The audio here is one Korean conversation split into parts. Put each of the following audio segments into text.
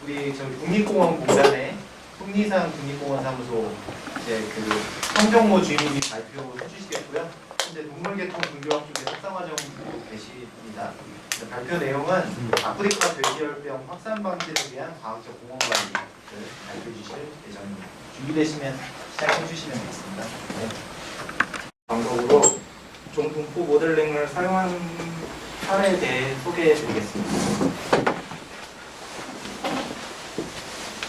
우리 저기 국립공원 공단에 속리산 국립공원사무소 이제 그 성정모 주임님이 발표해 주시겠고요. 현재 동물계통 분교학 쪽에 석상화정 계십니다. 발표 내용은 아프리카 돼지열병 확산 방지를 위한 과학적 공원 관리를 발표해 주실 예정입니다. 준비되시면 시작해 주시면 되겠습니다. 네. 방법으로 종분포 모델링을 사용한 사례에 대해 소개해 드리겠습니다.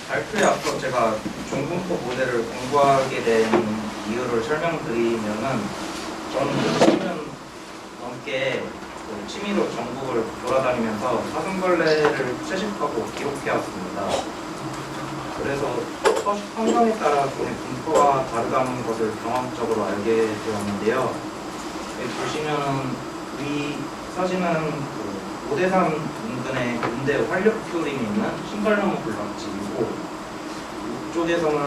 발표에 앞서 제가 종분포 모델을 공부하게 된 이유를 설명드리면은 저는 10년 넘게 취미로 전국을 돌아다니면서 사슴벌레를 채집하고 기록해왔습니다. 그래서 서식 환경에 따라 종의 분포가 다르다는 것을 경험적으로 알게 되었는데요. 여기 보시면은 위 사진은 오대산 인근의 은대 활력수림이 있는 신발나무 군락지이고 이쪽에서는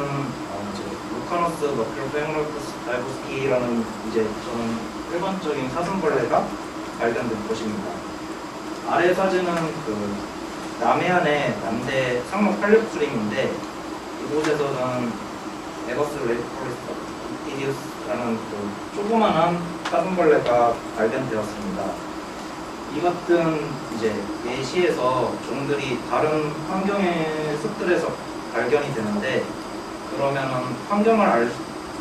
이제 루카너스 너클뱅러크스 달보스키라는 이제 저는 일반적인 사슴벌레가 발견된 곳입니다. 아래 사진은 남해안의 남대 상록 활력수림인데 이곳에서는 에거스 레이포리스티디우스라는 조그만한 사슴벌레가 발견되었습니다. 이 같은 이제 예시에서 종들이 다른 환경의 숲들에서 발견이 되는데 그러면은 환경을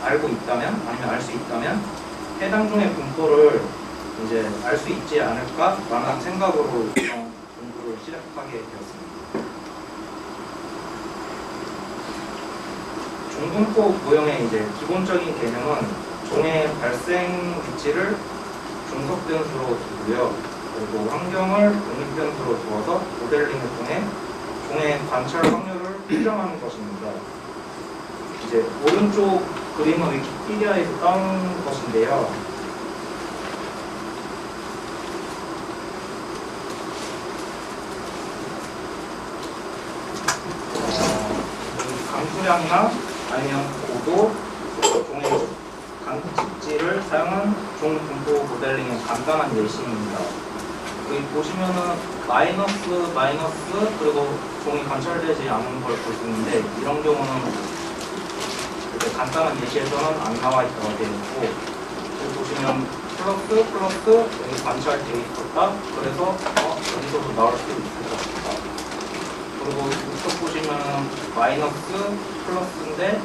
알고 있다면 아니면 알 수 있다면 해당 종의 분포를 이제 알 수 있지 않을까라는 생각으로 이런 공부를 시작하게 되었습니다. 종분포 모형의 이제 기본적인 개념은 종의 발생 위치를 중석 변수로 두고요. 그리고 환경을 독립변수로 두어서 모델링을 통해 종의 관찰 확률을 측정하는 것입니다. 이제 오른쪽 그림은 위키피디아에서 따온 것인데요. 강수량이나 아니면 고도, 종의 관측지를 사용한 종 분포 모델링의 간단한 예시입니다. 여기 보시면은 마이너스 그리고 종이 관찰되지 않은 걸 볼 수 있는데 이런 경우는 이렇게 간단한 예시에서는 안 나와 있다고 되어 있고 여기 보시면 플러스 여기 관찰되어 있었다. 그래서 여기서도 나올 수 있을 것 같다. 그리고 이쪽 보시면은 마이너스 플러스인데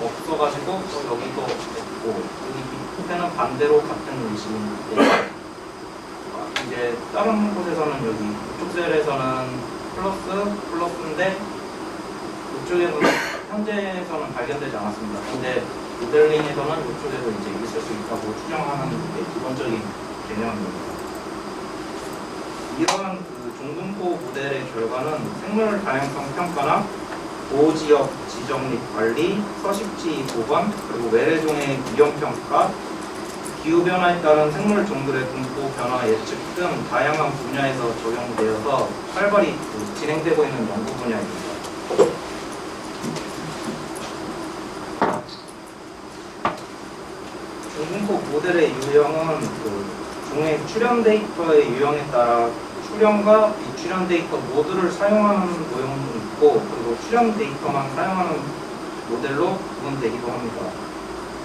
없어가지고 여기도 없고 여기 밑에는 반대로 같은 예시인데 이제 다른 곳에서는 여기 이쪽 셀에서는 플러스인데 이쪽에는 현재에서는 발견되지 않았습니다. 근데 모델링에서는 이쪽에도 이제 있을 수 있다고 추정하는 게 기본적인 개념입니다. 이러한 종분포 모델의 결과는 생물 다양성 평가나 보호지역 지정 및 관리, 서식지 보관, 그리고 외래종의 위험 평가, 기후변화에 따른 생물 종들의 분포 변화 예측 등 다양한 분야에서 적용되어서 활발히 진행되고 있는 연구 분야입니다. 종분포 모델의 유형은 종의 출현 데이터의 유형에 따라 출현과 비출현 데이터 모두를 사용하는 모형도 있고 그리고 출현 데이터만 사용하는 모델로 구분되기도 합니다.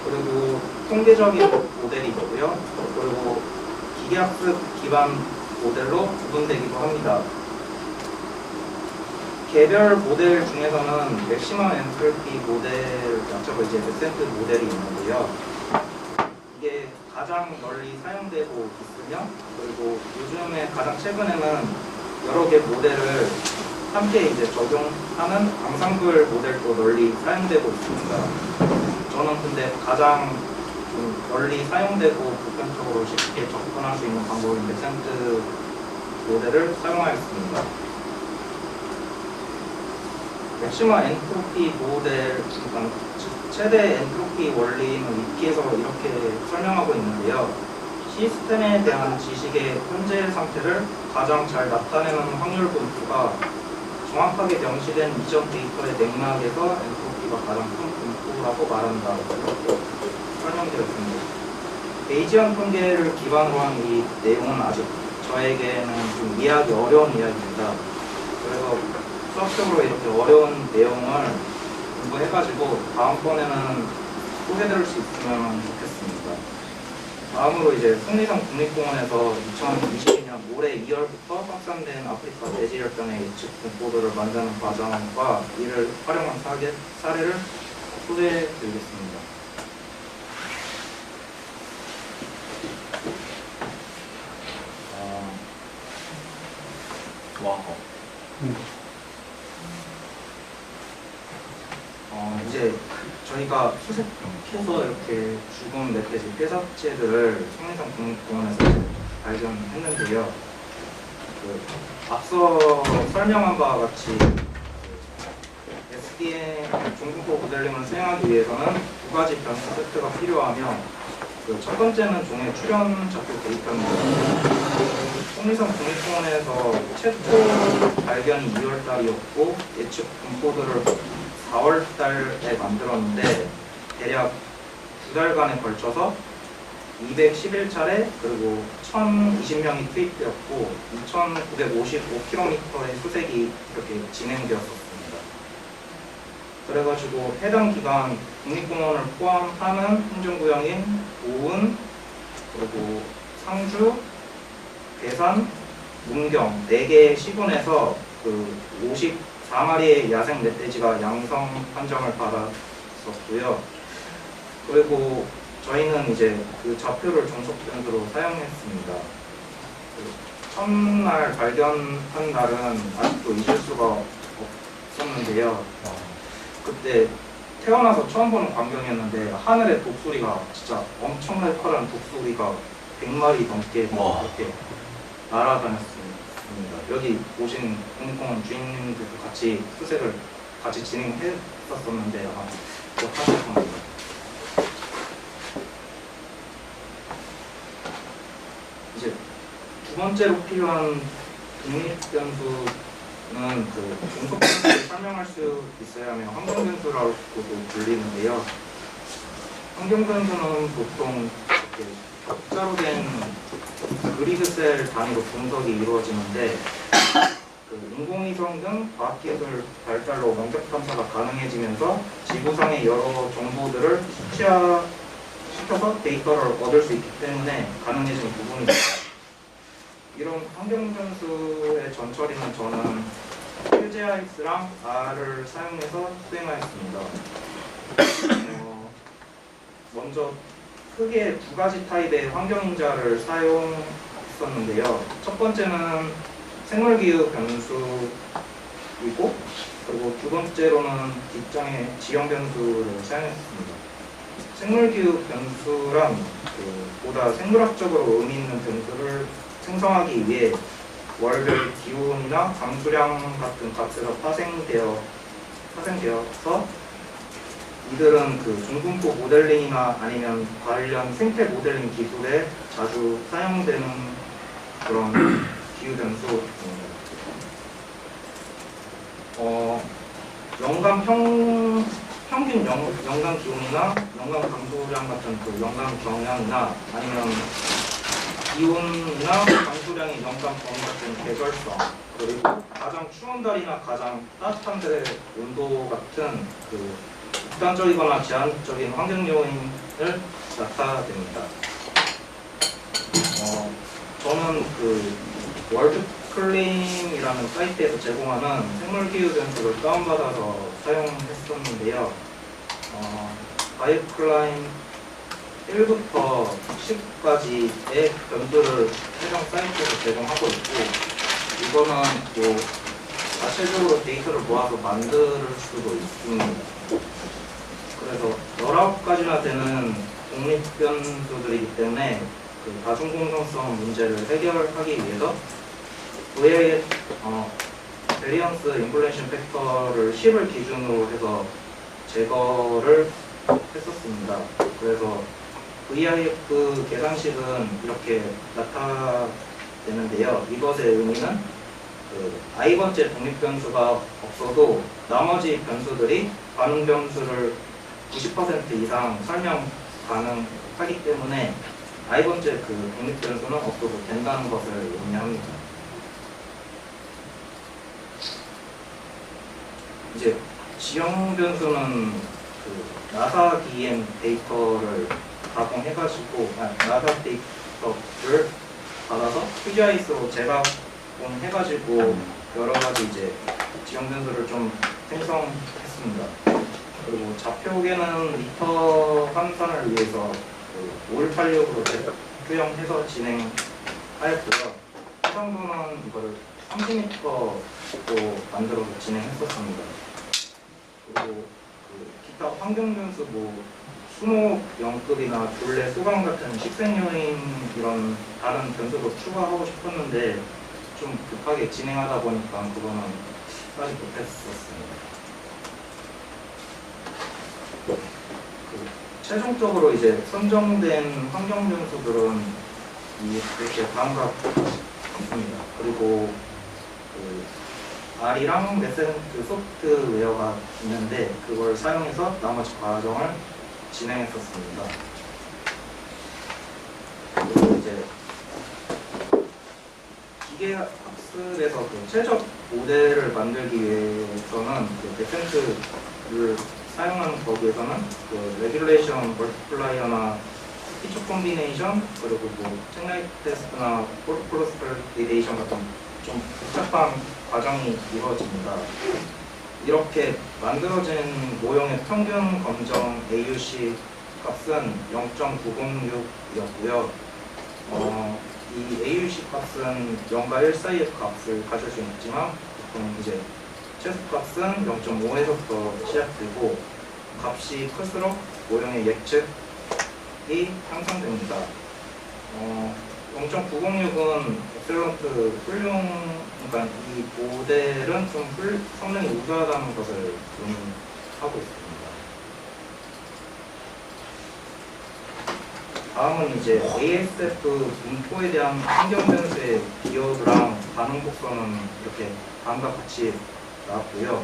그리고 통계적인 모델이 있고요. 그리고 기계학습 기반 모델로 구분되기도 합니다. 개별 모델 중에서는 맥시멈 엔트로피 모델, 저거 이제 베센트 모델이 있는데요. 이게 가장 널리 사용되고 있으며 그리고 요즘에 가장 최근에는 여러 개 모델을 함께 이제 적용하는 앙상블 모델도 널리 사용되고 있습니다. 저는 근데 가장 널리 사용되고 보편적으로 쉽게 접근할 수 있는 방법인 베센트 모델을 사용하였습니다. 맥시멈 엔트로피 모델, 최대 엔트로피 원리는 위키에서 이렇게 설명하고 있는데요. 시스템에 대한 지식의 현재 상태를 가장 잘 나타내는 확률 분포가 정확하게 명시된 이전 데이터의 맥락에서 엔트로피가 가장 큰 분포라고 말한다. 이렇게 설명드렸습니다. 베이지안 통계를 기반으로 한 이 내용은 아직 저에게는 좀 이해하기 어려운 이야기입니다. 그래서 수학적으로 이렇게 어려운 내용을 공부해가지고 다음번에는 소개드릴 수 있으면 좋겠습니다. 다음으로 이제 속리산 국립공원에서 2022년 올해 2월부터 확산된 아프리카 돼지열병의 예측 공포도를 만드는 과정과 이를 활용한 사례를 소개해드리겠습니다. 이제 저희가 수색해서 이렇게 죽은 멧돼지 폐사체들을 속리산 국립공원에서 발견했는데요. 앞서 설명한 바와 같이 SDN 종분포 모델링을 수행하기 위해서는 두 가지 변수 세트가 필요하며 첫 번째는 종의 출현 좌표 데이터입니다. 속리산 국립공원에서 최초 발견이 2월 달이었고 예측 분포들을 4월 달에 만들었는데 대략 2달간에 걸쳐서 211차례 그리고 1020명이 투입되었고 2955km의 수색이 이렇게 진행되었었습니다. 그래가지고 해당 기간 국립공원을 포함하는 행정구역인 보은 그리고 상주, 괴산, 문경 4개의 시군에서 54마리의 야생 멧돼지가 양성 판정을 받았었고요. 그리고 저희는 이제 그 좌표를 종속 변수로 사용했습니다. 첫날 발견한 날은 아직도 잊을 수가 없었는데요. 그때 태어나서 처음 보는 광경이었는데 하늘에 독수리가 진짜 엄청나게 커다란 독수리가 100마리 넘게 이렇게 날아다녔습니다. 여기 오신 국립공원 주인님들도 같이 수색을 같이 진행했었는데 아마 기억하실 겁니다. 이제 두 번째로 필요한 독립변수는 종속 변수를 설명할 수 있어야 하며 환경변수라고도 불리는데요. 환경변수는 보통 이렇게 격자로 된 그리드셀 단위로 분석이 이루어지는데 인공위성 등 과학기술 발달로 원격 탐사가 가능해지면서 지구상의 여러 정보들을 수치화시켜서 데이터를 얻을 수 있기 때문에 가능해진 부분입니다. 이런 환경변수의 전처리는 저는 QGIS랑 R을 사용해서 수행하였습니다. 먼저 크게 두 가지 타입의 환경인자를 사용했었는데요. 첫 번째는 생물기후 변수이고, 그리고 두 번째로는 뒷장의 지형 변수를 사용했습니다. 생물기후 변수란 보다 생물학적으로 의미 있는 변수를 생성하기 위해 월별 기온이나 강수량 같은 값으로 파생되어서 이들은 종분포 모델링이나 아니면 관련 생태 모델링 기술에 자주 사용되는 그런 기후 변수입니다. 평균 연간 기온이나 연간 강수량 같은 연간 경향이나 아니면 기온이나 강수량의 연간 범위 같은 계절성, 그리고 가장 추운 달이나 가장 따뜻한 달의 온도 같은 극단적이거나 제한적인 환경 요인을 나타냅니다. 저는 월드클림이라는 사이트에서 제공하는 생물기후 변수를 다운받아서 사용했었는데요. 바이오클라임 1부터 10까지의 변수를 해당 사이트에서 제공하고 있고, 이거는 자체적으로 데이터를 모아서 만들 수도 있습니다. 그래서 19가지나 되는 독립 변수들이기 때문에 다중공정성 문제를 해결하기 위해서 VIF 베리언스 인플레이션 팩터를 10을 기준으로 해서 제거를 했었습니다. 그래서 VIF 계산식은 이렇게 나타내는데요. 이것의 의미는 i번째 독립 변수가 없어도 나머지 변수들이 반응 변수를 90% 이상 설명 가능하기 때문에 i번째 독립 변수는 없어도 된다는 것을 의미합니다. 이제 지형 변수는 그 나사 DM 데이터를 가공해가지고 나사 데이터를 받아서 QGIS로 재가공해가지고 여러 가지 이제 지형 변수를 좀 생성했습니다. 그리고 좌표계는 리터 환산을 위해서 그 586으로 표형해서 진행하였고요. 해상도는 이거를 30m로 만들어서 진행했었습니다. 그리고 그 기타 환경 변수 뭐 수목 영급이나 둘레 소강 같은 식생 요인 이런 다른 변수도 추가하고 싶었는데 좀 급하게 진행하다 보니까 그거는 하지 못했었습니다. 최종적으로 이제 선정된 환경 변수들은 이렇게 다음과 같습니다. 그리고 그 R이랑 메센트 소프트웨어가 있는데 그걸 사용해서 나머지 과정을 진행했었습니다. 그리고 이제 기계 학습에서 그 최적 모델을 만들기 위해서는 그 메센트를 사용하는 거기에서는 그 레귤레이션 멀티플라이어나 피처 콤비네이션 그리고 뭐 책라이트 테스트나 크로스 밸리데이션 같은 좀 복잡한 과정이 이루어집니다. 이렇게 만들어진 모형의 평균 검정 AUC 값은 0.906이었고요. 이 AUC 값은 0과 1 사이의 값을 가질 수 있지만 보통 이제 최소 값은 0.5에서부터 시작되고 값이 클수록 모형의 예측이 향상됩니다. 0.906은 엑셀런트 그러니까 이 모델은 좀 성능이 우수하다는 것을 의미하고 있습니다. 다음은 이제 ASF 분포에 대한 환경 변수의 기여도랑 반응 곡선은 이렇게 다음과 같이 나왔고요.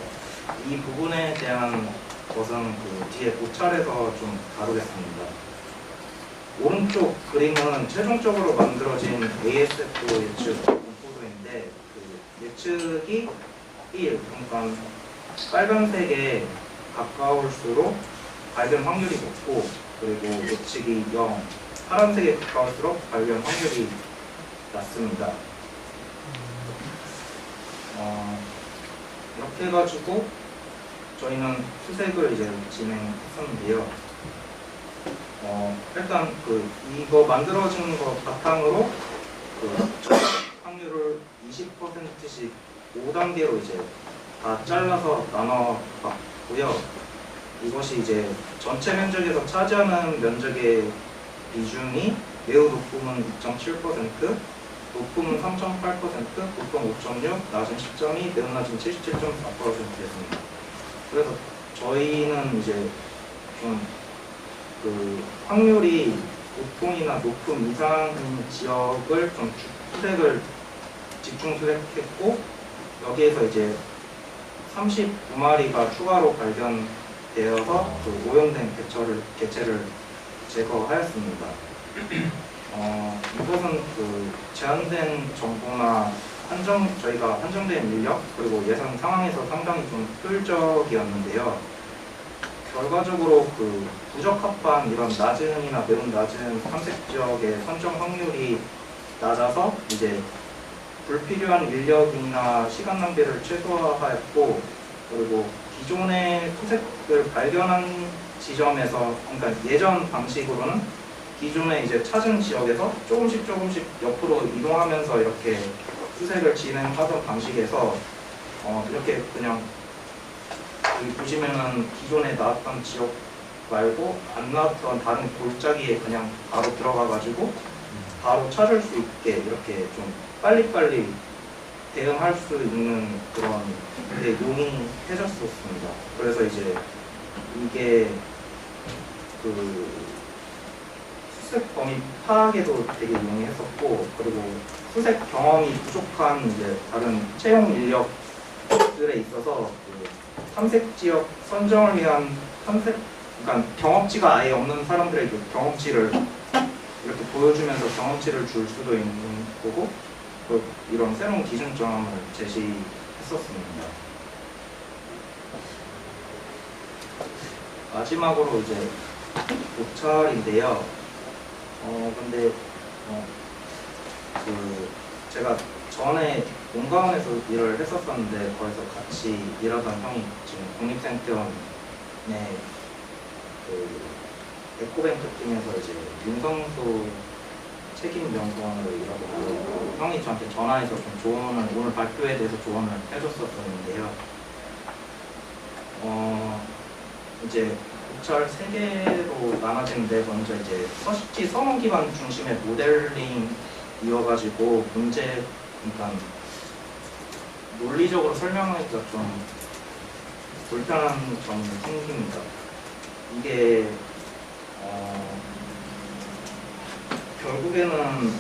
이 부분에 대한 것은 그 뒤에 고찰에서 좀 다루겠습니다. 오른쪽 그림은 최종적으로 만들어진 ASF 예측 분포도인데 그 예측이 1, 그러니까 빨간색에 가까울수록 발견 확률이 높고 그리고 예측이 0, 파란색에 가까울수록 발견 확률이 낮습니다. 이렇게 해가지고 저희는 수색을 이제 진행했었는데요. 일단 이거 만들어진 거 바탕으로 그 확률을 20%씩 5단계로 이제 다 잘라서 나눠봤고요. 이것이 이제 전체 면적에서 차지하는 면적의 비중이 매우 높으면 2.7%, 높으면 3.8%, 보통 5.6, 낮은 10점이 매우 낮은 77.4%였습니다. 그래서 저희는 이제 좀 그 확률이 보통이나 높음 이상인 지역을 좀 수색을 집중 수색했고 여기에서 이제 39마리가 추가로 발견되어서 그 오염된 개체를 제거하였습니다. 이것은 그 제한된 정보나 저희가 한정된 인력 그리고 예산 상황에서 상당히 좀 효율적이었는데요. 결과적으로 그 부적합한 이런 낮은이나 매우 낮은 탐색 지역의 선정 확률이 낮아서 이제 불필요한 인력이나 시간 낭비를 최소화하였고 그리고 기존의 수색을 발견한 지점에서 그러니까 예전 방식으로는 기존에 이제 찾은 지역에서 조금씩 옆으로 이동하면서 이렇게 수색을 진행하던 방식에서 이렇게 그냥 여기 보시면은 기존에 나왔던 지역 말고 안 나왔던 다른 골짜기에 그냥 바로 들어가가지고 바로 찾을 수 있게 이렇게 좀 빨리빨리 대응할 수 있는 그런 데 용이해졌었습니다. 그래서 이제 이게 그 수색 범위 파악에도 되게 용이했었고 그리고 수색 경험이 부족한 이제 다른 채용 인력들에 있어서 그 탐색 지역 선정을 위한 그러니까 경험치가 아예 없는 사람들에게 경험치를 이렇게 보여주면서 경험치를 줄 수도 있는 거고 이런 새로운 기준 정함을 제시했었습니다. 마지막으로 이제 고찰인데요. 근데 그 제가 전에 본가원에서 일을 했었었는데 거기서 같이 일하던 형이 지금 국립생태원에 그 에코뱅크 팀에서 이제 윤성수 책임연구원으로 일하고 있고, 형이 저한테 전화해서 좀 조언을, 오늘 발표에 대해서 조언을 해줬었는데요. 이제 고찰 3개로 나눠지는데, 먼저 이제 서식지 선호 기반 중심의 모델링이어가지고 문제, 그러니까 논리적으로 설명하기가 좀 불편한 점이 생깁니다. 이게 결국에는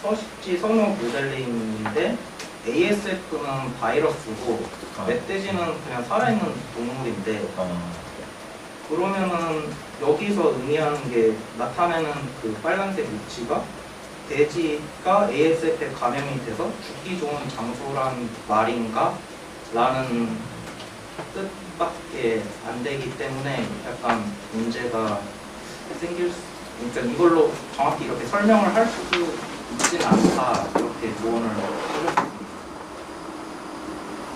서식지 선호 모델링인데 ASF는 바이러스고 멧돼지는 그냥 살아있는 동물인데, 그러면은 여기서 의미하는 게 나타내는 그 빨간색 위치가 돼지가 ASF에 감염이 돼서 죽기 좋은 장소란 말인가? 라는 뜻밖에 안 되기 때문에 약간 문제가 생길 수, 그러니까 이걸로 정확히 이렇게 설명을 할 수 있진 않다, 이렇게 조언을 해줬습니다.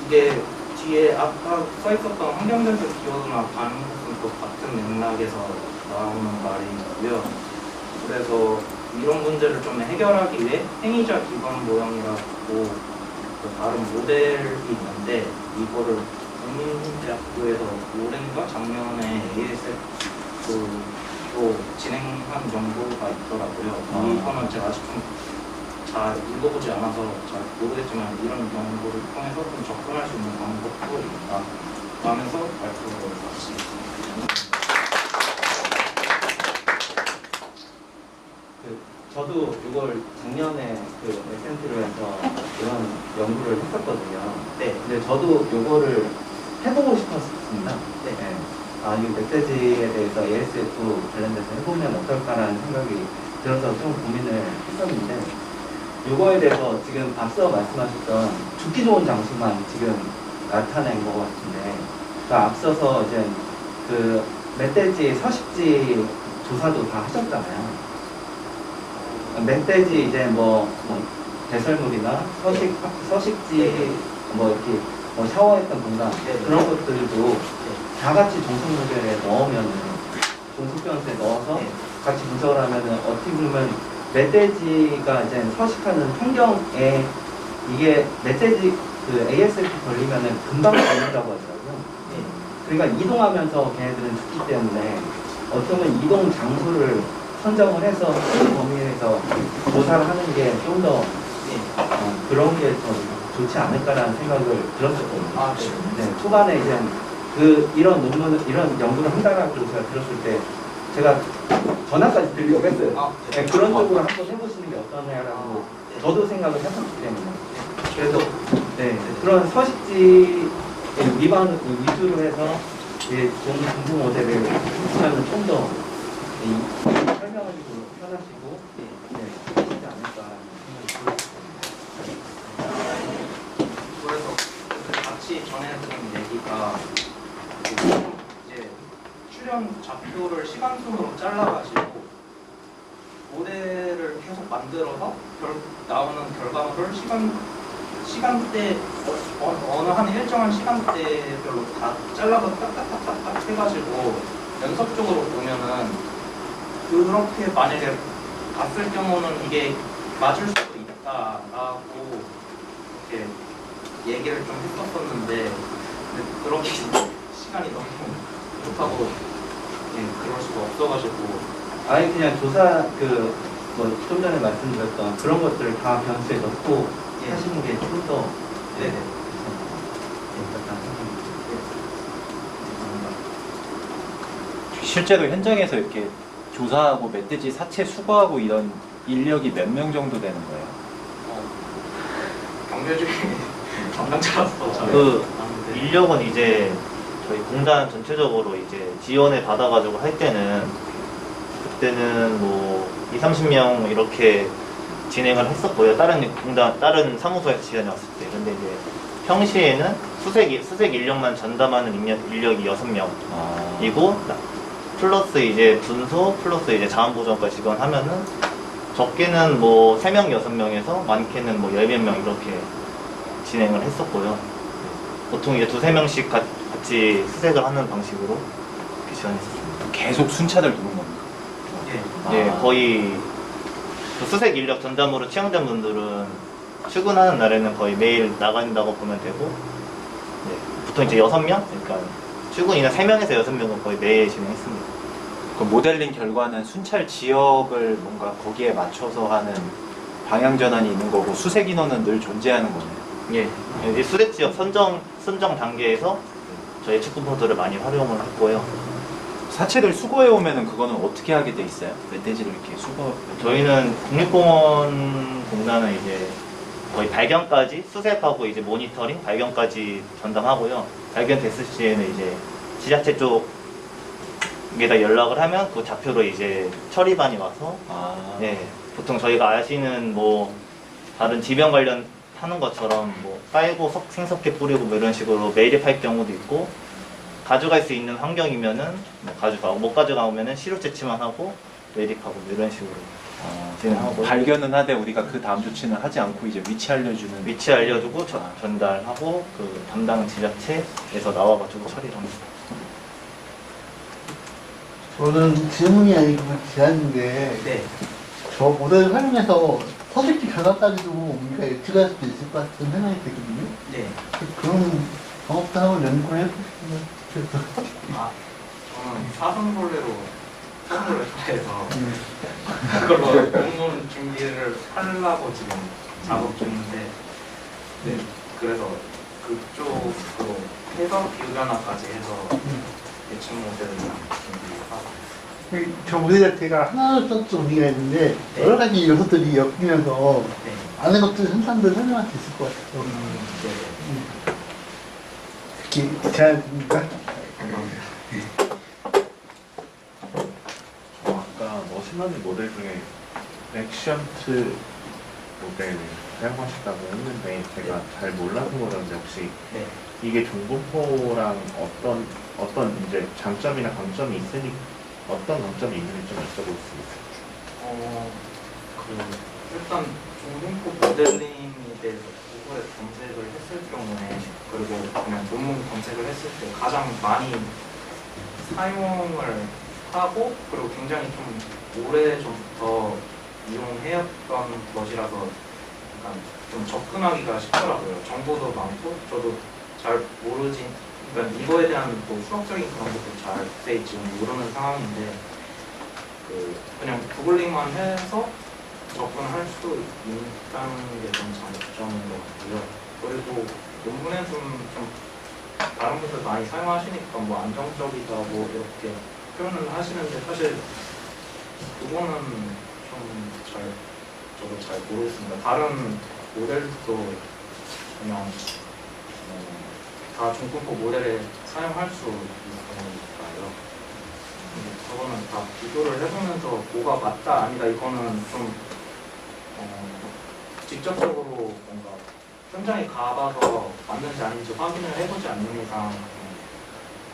이게 뒤에 아까 써 있었던 환경변수 기여도나 반응은 또 같은 맥락에서 나오는 말이고요. 그래서 이런 문제를 좀 해결하기 위해 행위자 기반 모형이라고 그 다른 모델이 있는데, 이거를 국민대학교에서 올해인가 작년에 ASF로 진행한 정도가 있더라고요. 이거는 제가 아직 좀 잘 읽어보지 않아서 잘 모르겠지만, 이런 연구를 통해서 좀 접근할 수 있는 방법도 있다 하면서 발표를 마치겠습니다. 저도 이걸 작년에 그 SNT로 해서 이런 연구를 했었거든요. 네. 근데 저도 이거를 해보고 싶었습니다. 네. 네. 아, 이 멧돼지에 대해서 ASF 관련돼서 해보면 어떨까라는 생각이 들어서 좀 고민을 했었는데, 이거에 대해서 지금 앞서 말씀하셨던 죽기 좋은 장소만 지금 나타낸 것 같은데, 그 앞서서 이제 그 멧돼지 서식지 조사도 다 하셨잖아요. 멧돼지 이제 뭐 배설물이나 서식지 뭐 이렇게 뭐 샤워했던 공간, 그런 것들도 다 같이 동속 모델에 넣으면은, 동속변수에 넣어서 같이 분석을 하면은 어떻게 보면 멧돼지가 이제 서식하는 환경에, 이게 멧돼지 그 ASF 걸리면은 금방 걸린다고 하더라고요. 그러니까 이동하면서 걔네들은 죽기 때문에 어떻게 보면 이동 장소를 선정을 해서 큰 범위에서 조사를 하는 게 좀 더 그런 게 좀 좋지 않을까라는 생각을 들었었거든요. 네, 초반에 이제 이런 연구를 한다라고 제가 들었을 때 제가 전화까지 드리려고 했어요. 네, 그런 쪽으로 한번 해보시는 게 어떠냐라고 저도 생각을 해봤기 때문에. 그래서 네, 그런 서식지 위주로 해서 공부 모델을 하면 좀 더 설명하기도 편하시고 하시지 않을까라는 생각이 들었습니다. 그래서 같이 전해드린 얘기가 이제 출연 좌표를 시간 순으로 잘라가지고 모델을 계속 만들어서 나오는 결과물을 시간대 어느 한 일정한 시간대별로 다 잘라서 딱딱딱딱 해가지고 연속적으로 보면은, 그렇게 만약에 봤을 경우는 이게 맞을 수도 있다라고 이렇게 얘기를 좀 했었었는데, 그렇게 시간이 너무 급하고 그럴 수가 없어가지고, 아예 그냥 조사 좀 전에 말씀드렸던 그런 것들을 다 변수에 넣고 하시는 게 좀 더 네네. 실제로 현장에서 이렇게 조사하고 멧돼지 사체 수거하고 이런 인력이 몇 명 정도 되는 거예요? 경제 중에 담당자라서 그 인력은 이제 저희 공단 전체적으로 이제 지원을 받아가지고 할 때는, 그때는 뭐 20-30명 이렇게 진행을 했었고요. 다른 공단, 다른 사무소에서 지원이 왔을 때. 근데 이제 평시에는 수색 인력만 전담하는 인력이 6명이고 아, 플러스 이제 분소 플러스 이제 자원보정까지 지원하면은 적게는 뭐 3명 6명에서 많게는 뭐 10몇 명 이렇게 진행을 했었고요. 보통 이제 2-3명씩 같이 수색을 하는 방식으로 이렇게 지원했었습니다. 계속 순찰을 두는 겁니까? 예. 예, 아. 거의 그 수색 인력 전담으로 취향자분들은 출근하는 날에는 거의 매일 나간다고 보면 되고, 예, 보통 이제 6명? 그러니까 출근이나 3명에서 6명은 거의 매일 진행했습니다. 그 모델링 결과는 순찰 지역을 뭔가 거기에 맞춰서 하는 방향 전환이 있는 거고 수색 인원은 늘 존재하는 거네요. 예, 이제 수색 지역 선정 단계에서 저희 측분포들을 많이 활용을 했고요. 사체들 수거해 오면은 그거는 어떻게 하게 돼 있어요? 멧돼지를 이렇게 수거. 저희는 국립공원공단은 이제 거의 발견까지 수색하고 이제 모니터링, 발견까지 전담하고요. 발견됐을 시에는 이제 지자체 쪽에다 연락을 하면 그 좌표로 이제 처리반이 와서 아, 예, 보통 저희가 아시는 뭐 다른 지병 관련 하는 것처럼 뭐 빨고 생석회 뿌리고 뭐 이런 식으로 매립할 경우도 있고 가져갈 수 있는 환경이면은 뭐 가져가고 못 가져가면은 시료 채취만 하고 매립하고 뭐 이런 식으로 진행하고 발견은 하되 우리가 그 다음 조치는 하지 않고 이제 위치 알려주는. 위치 알려주고 전달하고 그 담당 지자체에서 나와가지고 처리를 합니다. 저는 질문이 아니고 제안인데 네. 저 모델을 활용해서 서식지 변화까지도 우리가 예측할 수도 있을 것 같은 생각이 들거든요. 네. 그런 방법도 한번 연구를 해보시면 좋겠어요. 아, 저는 사슴벌레로 좋아해서 그걸로 공론 준비를 하려고 지금 작업 중인데, 네, 그래서 그쪽으로 해서 기후변화까지 해서 예측 모델을 준비하고. 저 모델 자체가 하나 정도 의미가 있는데 여러 가지 요소들이 엮이면서 네. 많은 것들 현상들을 설명할 수 있을 것 같아요. 네. 이렇게 제안입니까? 감사합니다. 아까 머신러닝 모델 중에 액션트 모델을 사용하셨다고 했는데 제가 잘 몰라서 그런데 혹시 네. 이게 종분포랑 어떤 이제 장점이나 강점이 있으니 어떤 강점이 있는지 좀 여쭤볼 수 있어요? 일단 종분포 모델링에 대해서 구글에 검색을 했을 경우에, 그리고 그냥 논문 검색을 했을 때 가장 많이 사용을 하고, 그리고 굉장히 좀 오래전부터 이용해왔던 것이라서 약간 좀 접근하기가 쉽더라고요. 정보도 많고 저도 잘 모르지, 그러니까 이거에 대한 또 수학적인 그런 것도 잘 돼 있지 모르는 상황인데, 그냥 구글링만 해서 접근할 수 있다는 게 좀 장점인 것 같고요. 그리고 논문에 좀 다른 분들 많이 사용하시니까 뭐 안정적이다 뭐 이렇게 표현을 하시는데, 사실 그거는 저도 잘 모르겠습니다. 다른 모델도 그냥 다 종분포 모델에 사용할 수 있으니까요. 저거는 다 비교를 해보면서 뭐가 맞다 아니다 이거는 좀 직접적으로 뭔가 현장에 가봐서 맞는지 아닌지 확인을 해보지 않는 이상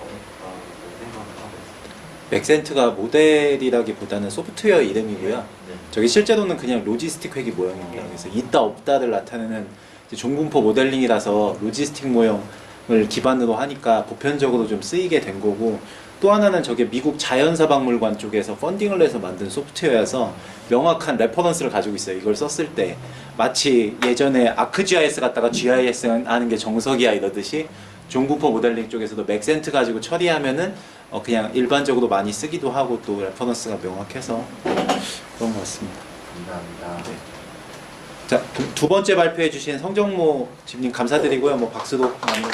어렵다고 생각을 하고 있습니다. 맥센트가 모델이라기보다는 소프트웨어 이름이고요. 네. 저기 실제로는 그냥 로지스틱 회기 모형입니다. 그래서 있다 없다를 나타내는 이제 종분포 모델링이라서 로지스틱 모형을 기반으로 하니까 보편적으로 좀 쓰이게 된 거고, 또 하나는 저게 미국 자연사박물관 쪽에서 펀딩을 해서 만든 소프트웨어여서 명확한 레퍼런스를 가지고 있어요. 이걸 썼을 때 마치 예전에 아크GIS 갖다가 GIS 하는 게 정석이야 이러듯이 종분포 모델링 쪽에서도 맥센트 가지고 처리하면은 그냥 일반적으로 많이 쓰기도 하고 또 레퍼런스가 명확해서 그런 것 같습니다. 감사합니다. 자, 두 번째 발표해 주신 성정모 집님 감사드리고요. 뭐 박수도 많이